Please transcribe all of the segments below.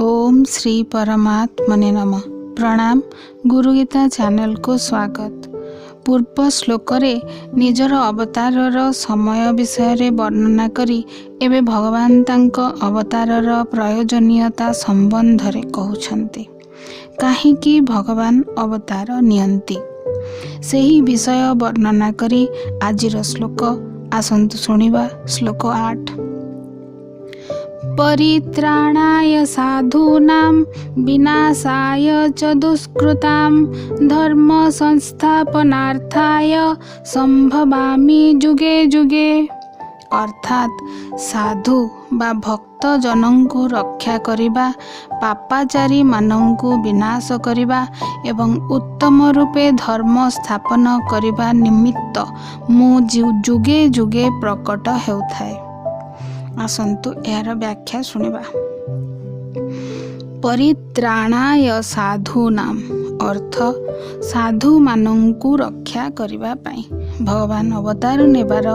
ओम श्री परमात्मने नमः। प्रणाम। गुरुगीता चैनल को स्वागत। पूर्व श्लोक रे निजर अवतारर समय विषय वर्णना करी एवं भगवान तांको अवतारर प्रयोजनीयता संबंध रे कहउछन्ति। काहेकि भगवान अवतार नियंती सेही विषय वर्णना करी आजिर श्लोक आसन्तु शुणिबा। श्लोक 8। परित्राणाय साधूनां विनाशाय च दुष्कृतां धर्म संस्थापनार्थाय संभवामि जुगे जुगे। अर्थात साधु बा भक्त जनंकु रक्षा करिबा, पापाचारी मानंकु विनाश करिबा एवं उत्तम रूपे धर्म स्थापन करिबा निमित्त मु जुगे जुगे प्रकट हेउथाए। आसन्तु यार व्याख्या शुणिबा। परित्राणाय साधूनाम अर्थ साधु मानंकु रक्षा करिबा पाई भगवान अवतार नेबार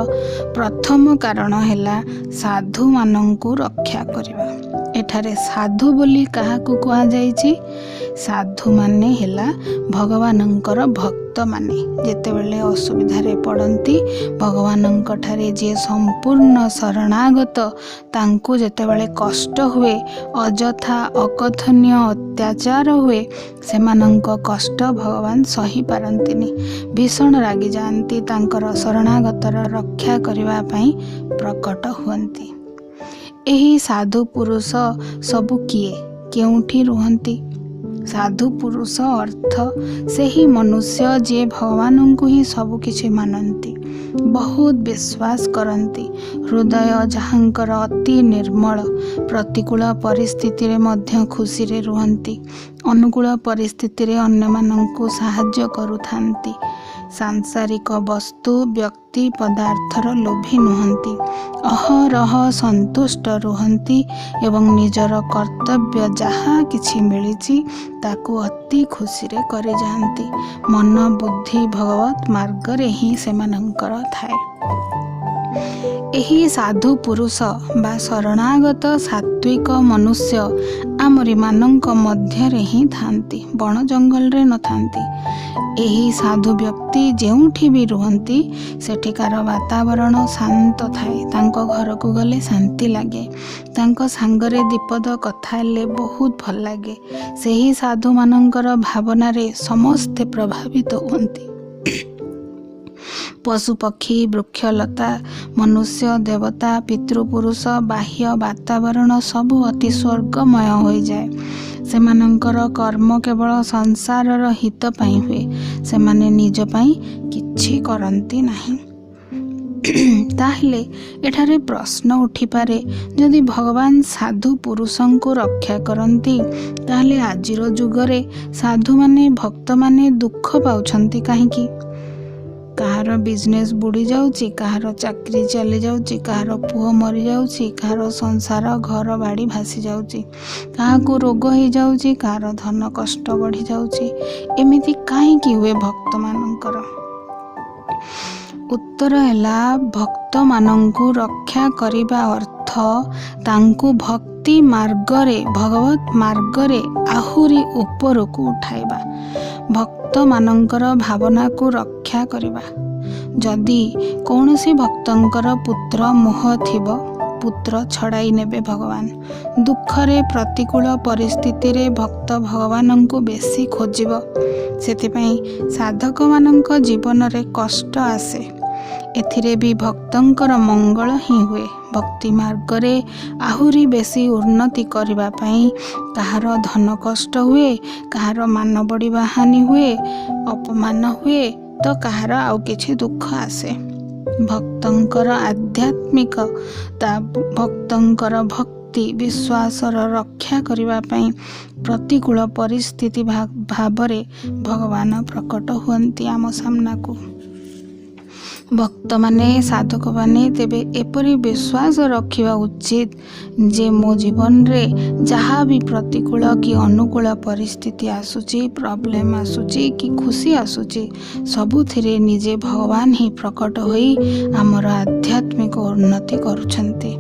प्रथम कारण हैला साधु मानंकु रक्षा करिबा। एठारे साधु बोली काहाकु कुहा जायछि? साधु माने हैला भगवानंकर भक्त माने जेतेबेले असुविधारे पड़ती भगवानंक ठारे जे संपूर्ण शरणागत तांको जेतेबेले कष्ट हुए, अजथा अकथनीय अत्याचार हुए, सेमानंक कष्ट भगवान सही पारंतिनी, भीषण रागी जाती, तांकर शरणागतर रक्षा करिबा पई प्रकट हुअंती। एही साधु पुरुष सबु किए केउठी रुहंती? साधु पुरुष अर्थ सेही मनुष्य जे भगवान को ही सब किछि मानती, बहुत विश्वास करती, हृदय जहांकर अति निर्मल, प्रतिकूल परिस्थिति रे मध्य खुशी रे रुहंती, अनुकूल परिस्थिति रे अन्य मानंकु सहाय्य करुथांती, सांसारिक वस्तु व्यक्ति पदार्थर लोभी नुहंती, अहरह संतुष्ट रुहंती एवं निजर कर्तव्य जहाँ किछि मिलिछि ताकु अति खुशी रे करि जांती। मन बुद्धि भगवत मार्ग रे ही सेमानंकर थाए। एही साधु पुरुष बा शरणागत सात्विक मनुष्य आमरी मानंक मध्य रे ही थांती, बण जंगल रे न थांती। एही साधु व्यक्ति जेउठी भी रुहंती सेठिकार वातावरण शांत थाए, तांको घर को गले शांति लागे, तांको सांगरे दीपद कथा ले बहुत भल लागे। सेही साधु मानंकर भावना रे समस्ते प्रभावित होंती। पशु पक्षी वृक्षलता मनुष्य देवता पितृपुरुष बाह्य वातावरण सबु अति स्वर्गमय हो जाए। सेमानंकर कर्म केवल संसारर हित पाई हुए, सेमाने निज पाई किछि करंती नाही। ताहले एठारे प्रश्न उठी पारे, जदि भगवान साधु पुरुषों को रक्षा करती ताहले आजिर जुगरे साधु माने भक्त माने दुख पाउछंती काहेकि? कहार बिजनेस बुड़ी जाउची, कहार चाकरी चली जाउची, कहार पुओ मरी जाउची, कहार संसार घर बाड़ी भासी जाउची, कहाकू रोग हो जाउची, कहार धन कष्ट बढ़ी जाउची। एमिति काहेकि हुए भक्त मानंकर? उत्तर हैला भक्त मानंकु रक्षा करिबा अर्थ तांकु भक्ति मार्ग रे भगवत मार्ग रे आहुरी ऊपर को उठाइबा, भक्त मानंकर भावना को रक्षा करिबा। जदि कौनसी भक्तंकर पुत्र मोह थिबो, पुत्र छड़ाई नेबे भगवान। दुखरे प्रतिकूल परिस्थिति रे भक्त भगवान को बेसी खोजिबो, सेतिपई साधक मानंक जीवन रे कष्ट आसे, एथिरे भी भक्तंकर मंगल ही हुए। भक्ति मार्ग रे आहुरी बेसी उन्नति करिबा पई कहार धन कष्ट हुए, कहार मान बढ़िबा हानि हुए, अपमान हुए, तो कहार आउ किछि दुख आसे। भक्तंकर आध्यात्मिक भक्तंकर भक्ति विश्वासर रक्षा करिबा पई प्रतिकूल परिस्थिति भावरे भगवान प्रकट हुअंती आम सामना को। ଭକ୍ତମାନେ ସାଧକମାନେ ତେବେ ଏପରି ବିଶ୍ୱାସ ରଖିବା ଉଚିତ ଯେ ମୋ ଜୀବନରେ ଯାହା ବି ପ୍ରତିକୂଳ କି ଅନୁକୂଳ ପରିସ୍ଥିତି ଆସୁଛି, ପ୍ରୋବ୍ଲେମ୍ ଆସୁଛି କି ଖୁସି ଆସୁଛି, ସବୁଥିରେ ନିଜେ ଭଗବାନ ହିଁ ପ୍ରକଟ ହୋଇ ଆମର ଆଧ୍ୟାତ୍ମିକ ଉନ୍ନତି କରୁଛନ୍ତି।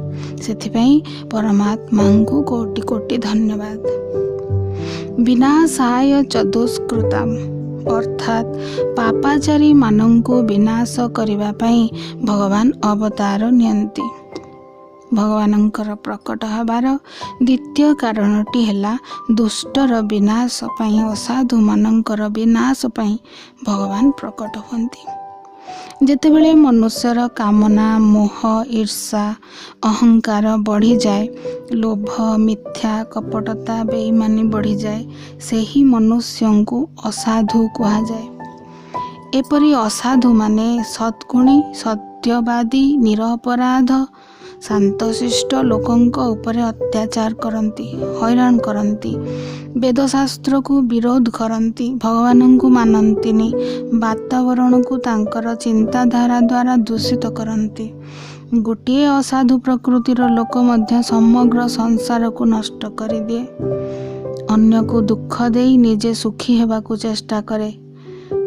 ସେଥିପାଇଁ ପରମାତ୍ମାଙ୍କୁ କୋଟି କୋଟି ଧନ୍ୟବାଦ। ବିନାଶାୟ ଚତୁଷ୍କୃତାମ୍ ଅର୍ଥାତ୍ ପାପାଚାରୀ ମାନଙ୍କୁ ବିନାଶ କରିବା ପାଇଁ ଭଗବାନ ଅବତାର ନିଅନ୍ତି। ଭଗବାନଙ୍କର ପ୍ରକଟ ହେବାର ଦ୍ୱିତୀୟ କାରଣଟି ହେଲା ଦୁଷ୍ଟର ବିନାଶ ପାଇଁ, ଅସାଧୁମାନଙ୍କର ବିନାଶ ପାଇଁ ଭଗବାନ ପ୍ରକଟ ହୁଅନ୍ତି। ଯେତେବେଳେ ମନୁଷ୍ୟର କାମନା, ମୋହ, ଈର୍ଷା, ଅହଙ୍କାର ବଢ଼ିଯାଏ, ଲୋଭ, ମିଥ୍ୟା, କପଟତା, ବେଇମାନି ବଢ଼ିଯାଏ, ସେହି ମନୁଷ୍ୟଙ୍କୁ ଅସାଧୁ କୁହାଯାଏ। ଏପରି ଅସାଧୁମାନେ ସଦ୍ଗୁଣୀ, ସତ୍ୟବାଦୀ, ନିରପରାଧ, ଶାନ୍ତଶିଷ୍ଟ ଲୋକଙ୍କ ଉପରେ ଅତ୍ୟାଚାର କରନ୍ତି, ହଇରାଣ କରନ୍ତି, ବେଦଶାସ୍ତ୍ରକୁ ବିରୋଧ କରନ୍ତି, ଭଗବାନଙ୍କୁ ମାନନ୍ତିନି, ବାତାବରଣକୁ ତାଙ୍କର ଚିନ୍ତାଧାରା ଦ୍ୱାରା ଦୂଷିତ କରନ୍ତି। ଗୋଟିଏ ଅସାଧୁ ପ୍ରକୃତିର ଲୋକ ମଧ୍ୟ ସମଗ୍ର ସଂସାରକୁ ନଷ୍ଟ କରିଦିଏ। ଅନ୍ୟକୁ ଦୁଃଖ ଦେଇ ନିଜେ ସୁଖୀ ହେବାକୁ ଚେଷ୍ଟା କରେ।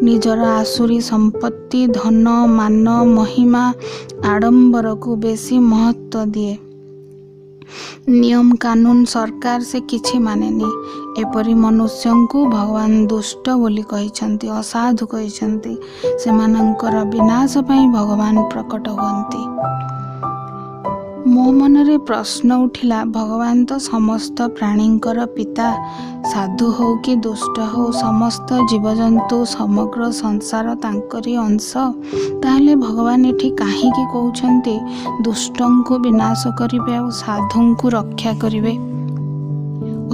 ନିଜର ଆସୁରୀ ସମ୍ପତ୍ତି, ଧନ, ମାନ, ମହିମା, ଆଡ଼ମ୍ବରକୁ ବେଶୀ ମହତ୍ତ୍ୱ ଦିଏ। ନିୟମ କାନୁନ, ସରକାର ସେ କିଛି ମାନେନି। ଏପରି ମନୁଷ୍ୟଙ୍କୁ ଭଗବାନ ଦୁଷ୍ଟ ବୋଲି କହିଛନ୍ତି, ଅସାଧୁ କହିଛନ୍ତି। ସେମାନଙ୍କର ବିନାଶ ପାଇଁ ଭଗବାନ ପ୍ରକଟ ହୁଅନ୍ତି। ମୋ ମନରେ ପ୍ରଶ୍ନ ଉଠିଲା, ଭଗବାନ ତ ସମସ୍ତ ପ୍ରାଣୀଙ୍କର ପିତା। ସାଧୁ ହେଉ କି ଦୁଷ୍ଟ ହେଉ, ସମସ୍ତ ଜୀବଜନ୍ତୁ, ସମଗ୍ର ସଂସାର ତାଙ୍କରି ଅଂଶ। ତାହେଲେ ଭଗବାନ ଏଠି କାହିଁକି କହୁଛନ୍ତି ଦୁଷ୍ଟଙ୍କୁ ବିନାଶ କରିବେ ଆଉ ସାଧୁଙ୍କୁ ରକ୍ଷା କରିବେ?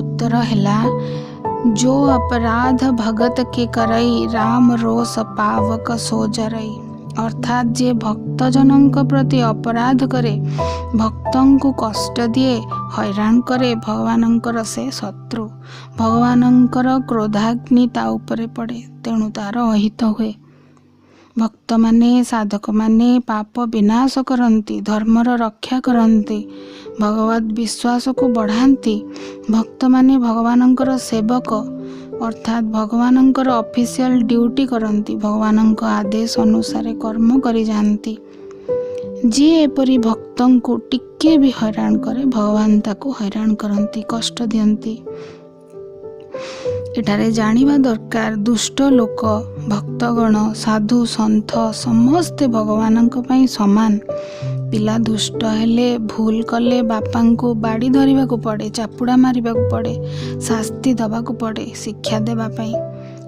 ଉତ୍ତର ହେଲା, ଯୋ ଅପରାଧ ଭଗତ କେ କରଇ, ରାମ ରୋଷ ପାବକ ସୋ ଜରଇ। ଅର୍ଥାତ୍ ଯିଏ ଭକ୍ତଜନଙ୍କ ପ୍ରତି ଅପରାଧ କରେ, ଭକ୍ତଙ୍କୁ କଷ୍ଟ ଦିଏ, ହଇରାଣ କରେ, ଭଗବାନଙ୍କର ସେ ଶତ୍ରୁ। ଭଗବାନଙ୍କର କ୍ରୋଧାଗ୍ନି ତା ଉପରେ ପଡ଼େ, ତେଣୁ ତାର ଅହିତ ହୁଏ। ଭକ୍ତମାନେ, ସାଧକମାନେ ପାପ ବିନାଶ କରନ୍ତି, ଧର୍ମର ରକ୍ଷା କରନ୍ତି, ଭଗବତ୍ ବିଶ୍ୱାସକୁ ବଢ଼ାନ୍ତି। ଭକ୍ତମାନେ ଭଗବାନଙ୍କର ସେବକ, ଅର୍ଥାତ୍ ଭଗବାନଙ୍କର ଅଫିସିଆଲ ଡ୍ୟୁଟି କରନ୍ତି, ଭଗବାନଙ୍କ ଆଦେଶ ଅନୁସାରେ କର୍ମ କରିଯାଆନ୍ତି। ଯିଏ ଏପରି ଭକ୍ତଙ୍କୁ ଟିକେ ବି ହଇରାଣ କରେ, ଭଗବାନ ତାକୁ ହଇରାଣ କରନ୍ତି, କଷ୍ଟ ଦିଅନ୍ତି। ଏଠାରେ ଜାଣିବା ଦରକାର, ଦୁଷ୍ଟ ଲୋକ, ଭକ୍ତଗଣ, ସାଧୁ, ସନ୍ଥ ସମସ୍ତେ ଭଗବାନଙ୍କ ପାଇଁ ସମାନ। ପିଲା ଦୁଷ୍ଟ ହେଲେ, ଭୁଲ କଲେ ବାପାଙ୍କୁ ବାଡ଼ି ଧରିବାକୁ ପଡ଼େ, ଚାପୁଡ଼ା ମାରିବାକୁ ପଡ଼େ, ଶାସ୍ତି ଦେବାକୁ ପଡ଼େ, ଶିକ୍ଷା ଦେବା ପାଇଁ,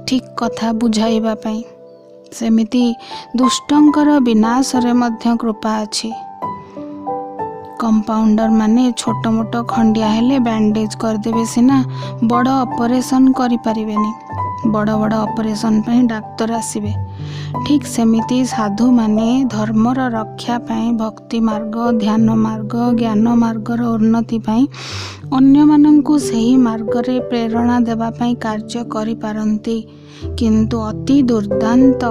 ଠିକ୍ କଥା ବୁଝାଇବା ପାଇଁ। ସେମିତି ଦୁଷ୍ଟଙ୍କର ବିନାଶରେ ମଧ୍ୟ କୃପା ଅଛି। କମ୍ପାଉଣ୍ଡର ମାନେ ଛୋଟ ମୋଟ ଖଣ୍ଡିଆ ହେଲେ ବ୍ୟାଣ୍ଡେଜ୍ କରିଦେବେ ସିନା, ବଡ଼ ଅପରେସନ୍ କରିପାରିବେନି। ବଡ଼ ବଡ଼ ଅପରେସନ୍ ପାଇଁ ଡାକ୍ତର ଆସିବେ। ଠିକ୍ ସେମିତି ସାଧୁମାନେ ଧର୍ମର ରକ୍ଷା ପାଇଁ, ଭକ୍ତି ମାର୍ଗ, ଧ୍ୟାନ ମାର୍ଗ, ଜ୍ଞାନ ମାର୍ଗର ଉନ୍ନତି ପାଇଁ ଅନ୍ୟମାନଙ୍କୁ ସେହି ମାର୍ଗରେ ପ୍ରେରଣା ଦେବା ପାଇଁ କାର୍ଯ୍ୟ କରିପାରନ୍ତି। କିନ୍ତୁ ଅତି ଦୁର୍ଦାନ୍ତ,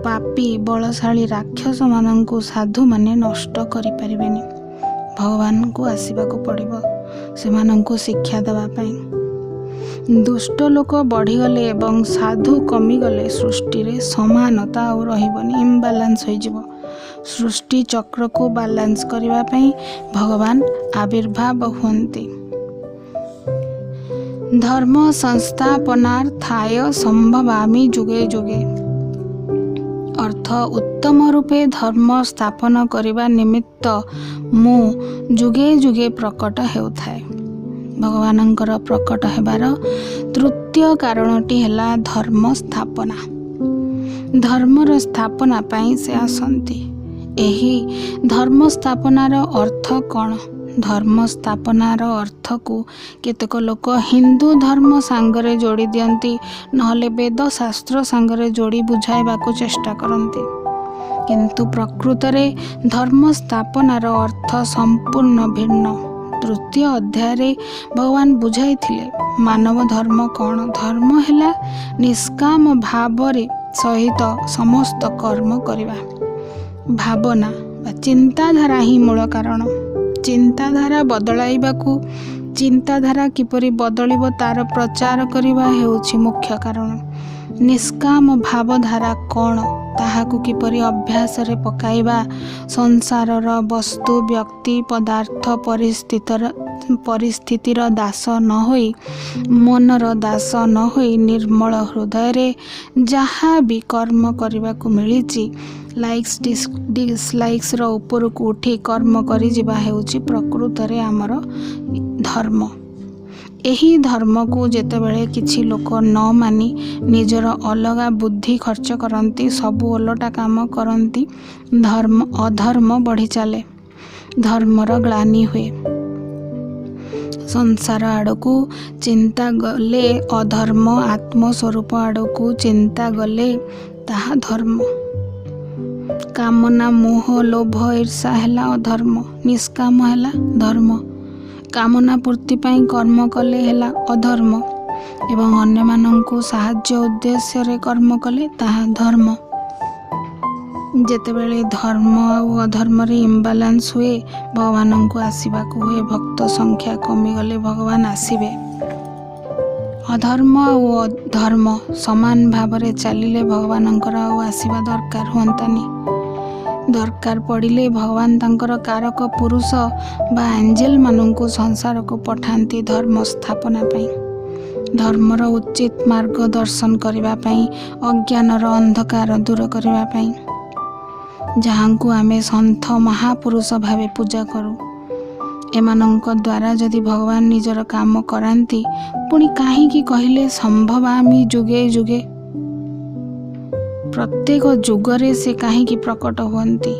ପାପୀ, ବଳଶାଳୀ ରାକ୍ଷସମାନଙ୍କୁ ସାଧୁମାନେ ନଷ୍ଟ କରିପାରିବେନି। ଭଗବାନଙ୍କୁ ଆସିବାକୁ ପଡ଼ିବ ସେମାନଙ୍କୁ ଶିକ୍ଷା ଦେବା ପାଇଁ। ଦୁଷ୍ଟ ଲୋକ ବଢ଼ିଗଲେ ଏବଂ ସାଧୁ କମିଗଲେ ସୃଷ୍ଟିରେ ସମାନତା ଆଉ ରହିବନି, ଇମ୍ବାଲାନ୍ସ ହୋଇଯିବ। ସୃଷ୍ଟି ଚକ୍ରକୁ ବାଲାନ୍ସ କରିବା ପାଇଁ ଭଗବାନ ଆବିର୍ଭାବ ହୁଅନ୍ତି। ଧର୍ମ ସଂସ୍ଥାପନାର୍ଥାୟ ସମ୍ଭବାମି ଯୁଗେ ଯୁଗେ। ଅର୍ଥ, ଉତ୍ତମ ରୂପେ ଧର୍ମ ସ୍ଥାପନ କରିବା ନିମିତ୍ତ ମୁଁ ଯୁଗେ ଯୁଗେ ପ୍ରକଟ ହେଉଥାଏ। ଭଗବାନଙ୍କର ପ୍ରକଟ ହେବାର ତୃତୀୟ କାରଣଟି ହେଲା ଧର୍ମ ସ୍ଥାପନା। ଧର୍ମର ସ୍ଥାପନା ପାଇଁ ସେ ଆସନ୍ତି। ଏହି ଧର୍ମ ସ୍ଥାପନାର ଅର୍ଥ କ'ଣ? ଧର୍ମ ସ୍ଥାପନାର ଅର୍ଥକୁ କେତେକ ଲୋକ ହିନ୍ଦୁ ଧର୍ମ ସାଙ୍ଗରେ ଯୋଡ଼ି ଦିଅନ୍ତି, ନହେଲେ ବେଦଶାସ୍ତ୍ର ସାଙ୍ଗରେ ଯୋଡ଼ି ବୁଝାଇବାକୁ ଚେଷ୍ଟା କରନ୍ତି। କିନ୍ତୁ ପ୍ରକୃତରେ ଧର୍ମ ସ୍ଥାପନାର ଅର୍ଥ ସମ୍ପୂର୍ଣ୍ଣ ଭିନ୍ନ। ତୃତୀୟ ଅଧ୍ୟାୟରେ ଭଗବାନ ବୁଝାଇଥିଲେ ମାନବ ଧର୍ମ କ'ଣ? ଧର୍ମ ହେଲା ନିଷ୍କାମ ଭାବରେ ସହିତ ସମସ୍ତ କର୍ମ କରିବା। ଭାବନା ବା ଚିନ୍ତାଧାରା ହିଁ ମୂଳ କାରଣ। ଚିନ୍ତାଧାରା ବଦଳାଇବାକୁ, ଚିନ୍ତାଧାରା କିପରି ବଦଳିବ ତାର ପ୍ରଚାର କରିବା ହେଉଛି ମୁଖ୍ୟ କାରଣ। ନିଷ୍କାମ ଭାବଧାରା କ'ଣ, ତାହାକୁ କିପରି ଅଭ୍ୟାସରେ ପକାଇବା, ସଂସାରର ବସ୍ତୁ, ବ୍ୟକ୍ତି, ପଦାର୍ଥ, ପରିସ୍ଥିତିର ଦାସ ନ ହୋଇ, ମନର ଦାସ ନ ହୋଇ ନିର୍ମଳ ହୃଦୟରେ ଯାହା ବି କର୍ମ କରିବାକୁ ମିଳିଛି, ଲାଇକ୍ସ ଡିସଲାଇକ୍ସର ଉପରକୁ ଉଠି କର୍ମ କରିଯିବା ହେଉଛି ପ୍ରକୃତରେ ଆମର ଧର୍ମ। ଏହି ଧର୍ମକୁ ଯେତେବେଳେ କିଛି ଲୋକ ନ ମାନି ନିଜର ଅଲଗା ବୁଦ୍ଧି ଖର୍ଚ୍ଚ କରନ୍ତି, ସବୁ ଓଲଟା କାମ କରନ୍ତି, ଅଧର୍ମ ବଢ଼ି ଚାଲେ, ଧର୍ମର ଗ୍ଳାନି ହୁଏ। ସଂସାର ଆଡ଼କୁ ଚିନ୍ତା ଗଲେ ଅଧର୍ମ, ଆତ୍ମସ୍ୱରୂପ ଆଡ଼କୁ ଚିନ୍ତା ଗଲେ ତାହା ଧର୍ମ। କାମନା, ମୋହ, ଲୋଭ, ଈର୍ଷା ହେଲା ଅଧର୍ମ, ନିଷ୍କାମ ହେଲା ଧର୍ମ। କାମନା ପୂର୍ତ୍ତି ପାଇଁ କର୍ମ କଲେ ହେଲା ଅଧର୍ମ ଏବଂ ଅନ୍ୟମାନଙ୍କୁ ସାହାଯ୍ୟ ଉଦ୍ଦେଶ୍ୟରେ କର୍ମ କଲେ ତାହା ଧର୍ମ। ଯେତେବେଳେ ଧର୍ମ ଆଉ ଅଧର୍ମରେ ଇମ୍ବାଲାନ୍ସ ହୁଏ, ଭଗବାନଙ୍କୁ ଆସିବାକୁ ହୁଏ। ଭକ୍ତ ସଂଖ୍ୟା କମିଗଲେ ଭଗବାନ ଆସିବେ। ଅଧର୍ମ ଆଉ ଧର୍ମ ସମାନ ଭାବରେ ଚାଲିଲେ ଭଗବାନଙ୍କର ଆଉ ଆସିବା ଦରକାର ହୁଅନ୍ତାନି। ଦରକାର ପଡ଼ିଲେ ଭଗବାନ ତାଙ୍କର କାରକ ପୁରୁଷ ବା ଏଞ୍ଜେଲମାନଙ୍କୁ ସଂସାରକୁ ପଠାନ୍ତି ଧର୍ମ ସ୍ଥାପନା ପାଇଁ, ଧର୍ମର ଉଚିତ ମାର୍ଗ ଦର୍ଶନ କରିବା ପାଇଁ, ଅଜ୍ଞାନର ଅନ୍ଧକାର ଦୂର କରିବା ପାଇଁ, ଯାହାଙ୍କୁ ଆମେ ସନ୍ଥ ମହାପୁରୁଷ ଭାବେ ପୂଜା କରୁ। ଏମାନଙ୍କ ଦ୍ୱାରା ଯଦି ଭଗବାନ ନିଜର କାମ କରାନ୍ତି, ପୁଣି କାହିଁକି କହିଲେ ସମ୍ଭବାମି ଯୁଗେ ଯୁଗେ? ପ୍ରତ୍ୟେକ ଯୁଗରେ ସେ କାହିଁକି ପ୍ରକଟ ହୁଅନ୍ତି?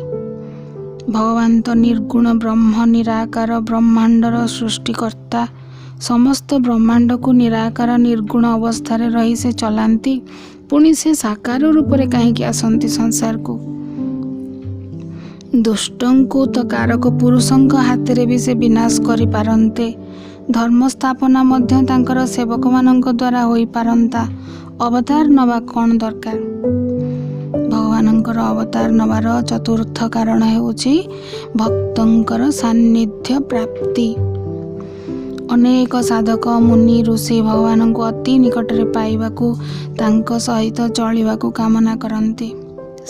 ଭଗବାନ ତ ନିର୍ଗୁଣ ବ୍ରହ୍ମ, ନିରାକାର, ବ୍ରହ୍ମାଣ୍ଡର ସୃଷ୍ଟିକର୍ତ୍ତା। ସମସ୍ତ ବ୍ରହ୍ମାଣ୍ଡକୁ ନିରାକାର ନିର୍ଗୁଣ ଅବସ୍ଥାରେ ରହି ସେ ଚଲାନ୍ତି, ପୁଣି ସେ ସାକାର ରୂପରେ କାହିଁକି ଆସନ୍ତି ସଂସାରକୁ? ଦୁଷ୍ଟଙ୍କୁ ତ କାରକ ପୁରୁଷଙ୍କ ହାତରେ ବି ସେ ବିନାଶ କରିପାରନ୍ତେ। ଧର୍ମ ସ୍ଥାପନା ମଧ୍ୟ ତାଙ୍କର ସେବକମାନଙ୍କ ଦ୍ୱାରା ହୋଇପାରନ୍ତା। ଅବତାର ନେବା କ'ଣ ଦରକାର? ଭଗବାନଙ୍କର ଅବତାର ନେବାର ଚତୁର୍ଥ କାରଣ ହେଉଛି ଭକ୍ତଙ୍କର ସାନ୍ନିଧ୍ୟ ପ୍ରାପ୍ତି। ଅନେକ ସାଧକ, ମୁନି, ଋଷି ଭଗବାନଙ୍କୁ ଅତି ନିକଟରେ ପାଇବାକୁ, ତାଙ୍କ ସହିତ ଚଳିବାକୁ କାମନା କରନ୍ତି।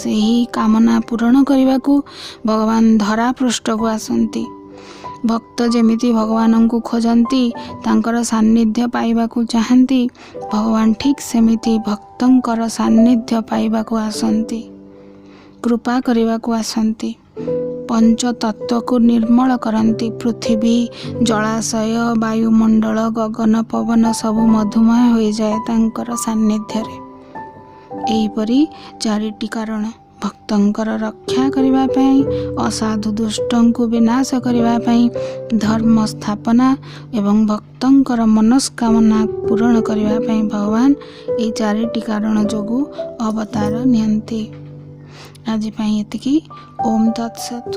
ସେହି କାମନା ପୂରଣ କରିବାକୁ ଭଗବାନ ଧରା ପୃଷ୍ଠକୁ ଆସନ୍ତି। ଭକ୍ତ ଯେମିତି ଭଗବାନଙ୍କୁ ଖୋଜନ୍ତି, ତାଙ୍କର ସାନ୍ନିଧ୍ୟ ପାଇବାକୁ ଚାହାନ୍ତି, ଭଗବାନ ଠିକ୍ ସେମିତି ଭକ୍ତଙ୍କର ସାନ୍ନିଧ୍ୟ ପାଇବାକୁ ଆସନ୍ତି, କୃପା କରିବାକୁ ଆସନ୍ତି। ପଞ୍ଚତତ୍ତ୍ୱକୁ ନିର୍ମଳ କରନ୍ତି। ପୃଥିବୀ, ଜଳାଶୟ, ବାୟୁମଣ୍ଡଳ, ଗଗନ, ପବନ ସବୁ ମଧୁମୟ ହୋଇଯାଏ ତାଙ୍କର ସାନ୍ନିଧ୍ୟରେ। ଏହିପରି ଚାରିଟି କାରଣ ଭକ୍ତଙ୍କର ରକ୍ଷା କରିବା ପାଇଁ, ଅସାଧୁ ଦୁଷ୍ଟଙ୍କୁ ବିନାଶ କରିବା ପାଇଁ, ଧର୍ମ ସ୍ଥାପନା ଏବଂ ଭକ୍ତଙ୍କର ମନସ୍କାମନା ପୂରଣ କରିବା ପାଇଁ ଭଗବାନ ଏହି ଚାରିଟି କାରଣ ଯୋଗୁଁ ଅବତାର ନିଅନ୍ତି। ଆଜି ପାଇଁ ଏତିକି। ଓମ୍ ତତ୍ସତ୍।